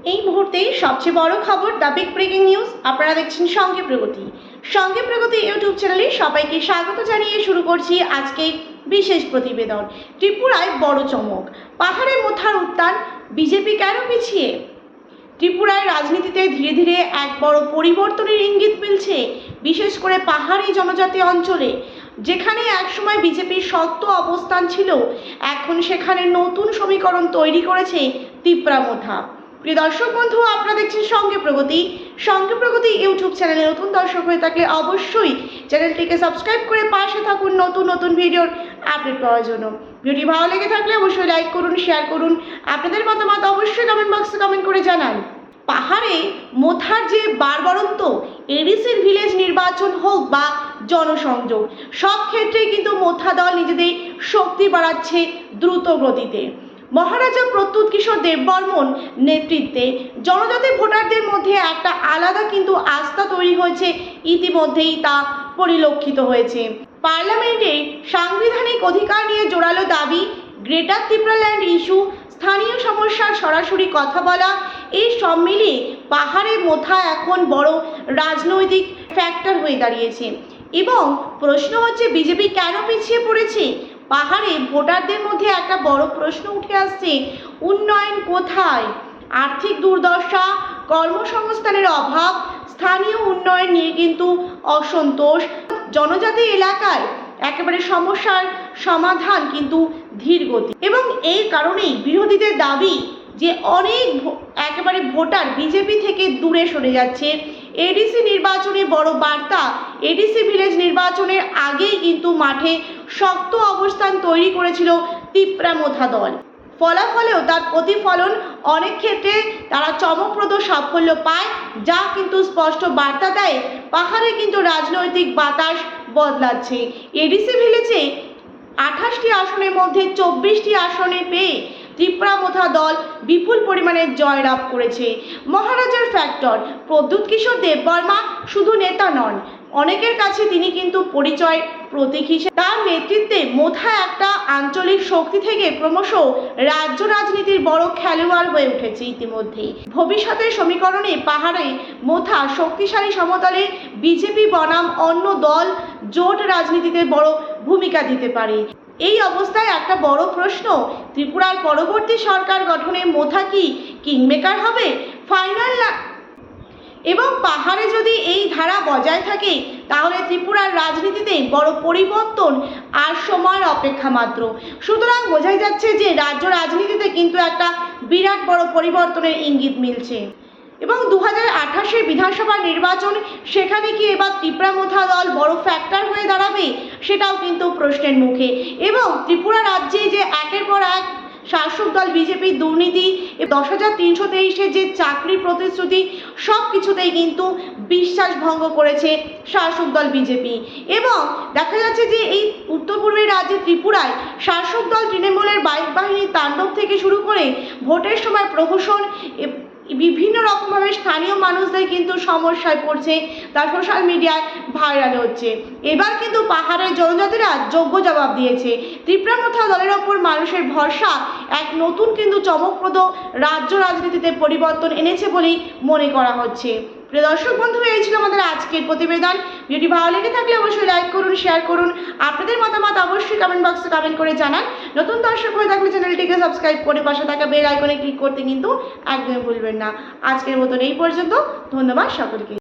এই মুহূর্তে সবচেয়ে বড় খবর, দ্য বিগ ব্রেকিং নিউজ। আপনারা দেখছেন সঙ্গে প্রগতি। সঙ্গে প্রগতি ইউটিউব চ্যানেলে সবাইকে স্বাগত জানিয়ে শুরু করছি আজকে বিশেষ প্রতিবেদন। ত্রিপুরায় বড় চমক, পাহাড়ে মোথার উত্তান, বিজেপি কেন পিছিয়ে? ত্রিপুরায় রাজনীতিতে ধীরে ধীরে এক বড় পরিবর্তনের ইঙ্গিত মিলছে, বিশেষ করে পাহাড়ি জনজাতি অঞ্চলে। যেখানে একসময় বিজেপির শক্ত অবস্থান ছিল, এখন সেখানে নতুন সমীকরণ তৈরি করেছে তিপ্রা মোথা। প্রিয় দর্শক বন্ধু, আপনারা দেখছেন সঙ্গে প্রগতি। সঙ্গে প্রগতি ইউটিউব চ্যানেলে নতুন দর্শক হয়ে থাকলে অবশ্যই চ্যানেলটিকে সাবস্ক্রাইব করে পাশে থাকুন নতুন নতুন ভিডিওর আপডেট পাওয়ার জন্য। ভিডিওটি ভালো লেগে থাকলে অবশ্যই লাইক করুন, শেয়ার করুন। আপনাদের মতামত অবশ্যই কমেন্ট বক্সে কমেন্ট করে জানান। পাহাড়ে মোথার যে বারবারন্ত, এডিসির ভিলেজ নির্বাচন হোক বা জনসংযোগ, সব ক্ষেত্রেই কিন্তু মোথা দল নিজেদের শক্তি বাড়াচ্ছে দ্রুত গতিতে। মহারাজা প্রত্যুৎ কিশোর দেববর্মন নেতৃত্বে জনজাতি ভোটারদের মধ্যে একটা আলাদা কিন্তু আস্থা তৈরি হয়েছে, ইতিমধ্যেই তা পরিলক্ষিত হয়েছে। পার্লামেন্টে সাংবিধানিক অধিকার নিয়ে জোরালো দাবি, গ্রেটার ত্রিপুরাল্যান্ড ইস্যু, স্থানীয় সমস্যার সরাসরি কথা বলা, এই সব মিলিয়ে পাহাড়ে মোথা এখন বড় রাজনৈতিক ফ্যাক্টর হয়ে দাঁড়িয়েছে। এবং প্রশ্ন হচ্ছে, বিজেপি কেন পিছিয়ে পড়েছে? পাহাড়ে ভোটারদের মধ্যে একটা বড় প্রশ্ন উঠে আসছে, উন্নয়ন কোথায়? আর্থিক দুর্দশা, কর্মসংস্থানের অভাব, স্থানীয় উন্নয়ন নিয়ে কিন্তু অসন্তোষ। জনজাতি এলাকায় একেবারে সমস্যার সমাধান কিন্তু ধীর গতি। এবং এই কারণেই বিরোধীদের দাবি যে অনেক একেবারে ভোটার বিজেপি থেকে দূরে সরে যাচ্ছে। এডিসি নির্বাচনে বড় বার্তা, এডিসি ভিলেজ নির্বাচনের আগেই কিন্তু মাঠে শক্ত অবস্থান তৈরি করেছিল তিপ্রা মোথা দল। ফলাফলেও তার প্রতিফলন, অনেক ক্ষেত্রে তারা চমকপ্রদ সাফল্য পায়, যা কিন্তু স্পষ্ট বার্তা দেয় পাহাড়ে কিন্তু রাজনৈতিক বাতাস বদলাচ্ছে। এডিসি ভিলেজে 28টি আসনের মধ্যে 24টি আসনে পেয়ে তিপ্রা মোথা দল বিপুল পরিমাণে জয়লাভ করেছে। মহারাজার ফ্যাক্টর, প্রদ্যুৎ কিশোর দেববর্মা শুধু নেতা নন, অনেকের কাছে তিনি কিন্তু পরিচয় প্রতীক হিসেবে। তার নেতৃত্বে মোথা একটা আঞ্চলিক শক্তি থেকে ক্রমশ রাজ্য রাজনীতির বড় খেলোয়াড় হয়ে উঠেছে ইতিমধ্যেই। ভবিষ্যতের সমীকরণে পাহাড়ে মোথা শক্তিশালী সমতলে বিজেপি বনাম অন্য দল জোট রাজনীতিতে বড় ভূমিকা দিতে পারে। এই অবস্থায় একটা বড় প্রশ্ন, ত্রিপুরার পরবর্তী সরকার গঠনে মোথা কি কিংমেকার হবে ফাইনাল? এবং পাহাড়ে যদি এই ধারা বজায় থাকে, তাহলে ত্রিপুরার রাজনীতিতে বড় পরিবর্তন আর সময়ের অপেক্ষা মাত্র। সুতরাং বোঝাই যাচ্ছে যে রাজ্য রাজনীতিতে কিন্তু একটা বিরাট বড় পরিবর্তনের ইঙ্গিত মিলছে। এবং 2028-এর বিধানসভা নির্বাচন, সেখানে কি এবার তিপ্রা মোথা দল বড় ফ্যাক্টর হয়ে দাঁড়াবে, সেটাও কিন্তু প্রশ্নের মুখে। এবং ত্রিপুরা রাজ্যে যে একের পর এক শাসক দল বিজেপির দুর্নীতি, 10,323-এর যে চাকরি প্রতিশ্রুতি, সব কিছুতেই কিন্তু বিশ্বাস ভঙ্গ করেছে শাসক দল বিজেপি। এবং দেখা যাচ্ছে যে এই উত্তর পূর্বের রাজ্যে ত্রিপুরায় শাসক দল তৃণমূলের বাইক বাহিনীর তাণ্ডব থেকে শুরু করে ভোটের সময় প্রহসন, বিভিন্ন রকমভাবে স্থানীয় মানুষদের কিন্তু সমস্যায় পড়ছে, তা সোশ্যাল মিডিয়ায় ভাইরাল হচ্ছে। এবার কিন্তু পাহাড়ের জনজাতিরা যোগ্য জবাব দিয়েছে। তিপ্রা মোথা দলের ওপর মানুষের ভরসা এক নতুন কিন্তু চমকপ্রদ রাজ্য রাজনীতিতে পরিবর্তন এনেছে বলেই মনে করা হচ্ছে। প্রিয় দর্শক বন্ধু, এই ছিল আমাদের আজকের প্রতিবেদন। ভিডিওটি ভালো লেগে থাকলে অবশ্যই লাইক করুন, শেয়ার করুন। আপনাদের মতামত অবশ্যই কমেন্ট বক্সে কমেন্ট করে জানান। নতুন দর্শক হয়ে থাকলে চ্যানেলটিকে সাবস্ক্রাইব করে পাশে থাকা বেল আইকনে ক্লিক করতে কিন্তু একদমই ভুলবেন না। আজকের মতন এই পর্যন্ত, ধন্যবাদ সকলকে।